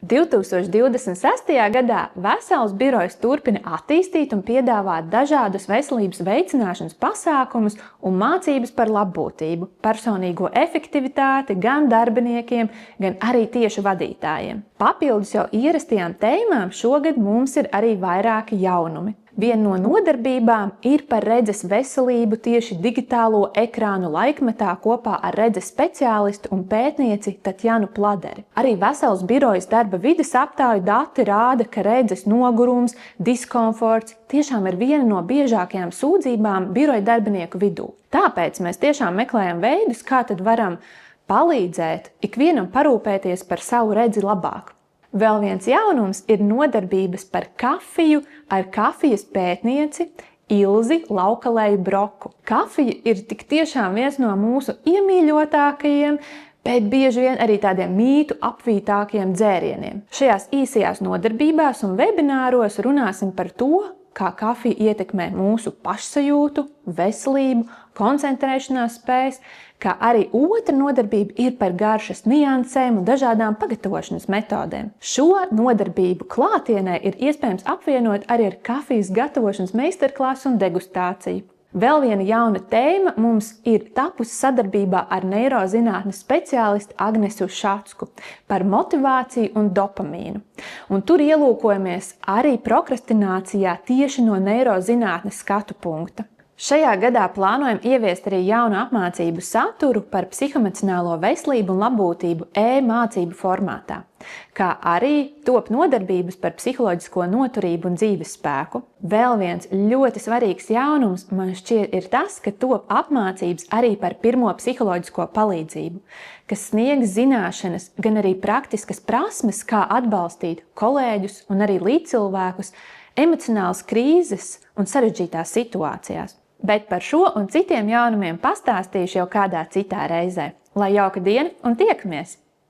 2026. gadā Vesels birojs turpina attīstīt un piedāvāt dažādus veselības veicināšanas pasākumus un mācības par labbūtību, personīgo efektivitāti gan darbiniekiem, gan arī tiešu vadītājiem. Papildus jau ierastajām tēmām šogad mums ir arī vairāki jaunumi. Viena no nodarbībām ir par redzes veselību tieši digitālo ekrānu laikmetā kopā ar redzes speciālistu un pētnieci Tatjanu Pladeri. Arī Vesels birojas darba vides aptāju dati rāda, ka redzes nogurums, diskomforts tiešām ir viena no biežākajām sūdzībām biroja darbinieku vidū. Tāpēc mēs tiešām meklējam veidus, kā tad varam palīdzēt ikvienam parūpēties par savu redzi labāk. Vēl viens jaunums ir nodarbības par kafiju ar kafijas pētnieci Ilzi Laukalēju Broku. Kafija ir tik tiešām viens no mūsu iemīļotākajiem, bet bieži vien arī tādiem mītu apvītākiem dzērieniem. Šajās īsajās nodarbībās un webināros runāsim par to, kā kafija ietekmē mūsu pašsajūtu, veselību, koncentrēšanās spējas, kā arī otra nodarbība ir par garšas niansēm un dažādām pagatavošanas metodēm. Šo nodarbību klātienē ir iespējams apvienot arī ar kafijas gatavošanas meistarklasu un degustāciju. Vēl viena jauna tēma mums ir tapusi sadarbībā ar neirozinātnes speciālistu Agnesu Šacku par motivāciju un dopamīnu. Un tur ielūkojamies arī prokrastinācijā tieši no neirozinātnes skatu punkta. Šajā gadā plānojam ieviest arī jaunu apmācību saturu par psihoemocionālo veselību un labbūtību e-mācību formātā, kā arī top nodarbības par psiholoģisko noturību un dzīves spēku. Vēl viens ļoti svarīgs jaunums man šķiet ir tas, ka top apmācības arī par pirmo psiholoģisko palīdzību, kas sniegs zināšanas, gan arī praktiskas prasmes, kā atbalstīt kolēģus un arī līdzcilvēkus emocionālas krīzes un sarežģītās situācijās. Bet par šo un citiem jaunumiem pastāstīšu jau kādā citā reizē. Lai jauka diena un tiekamies!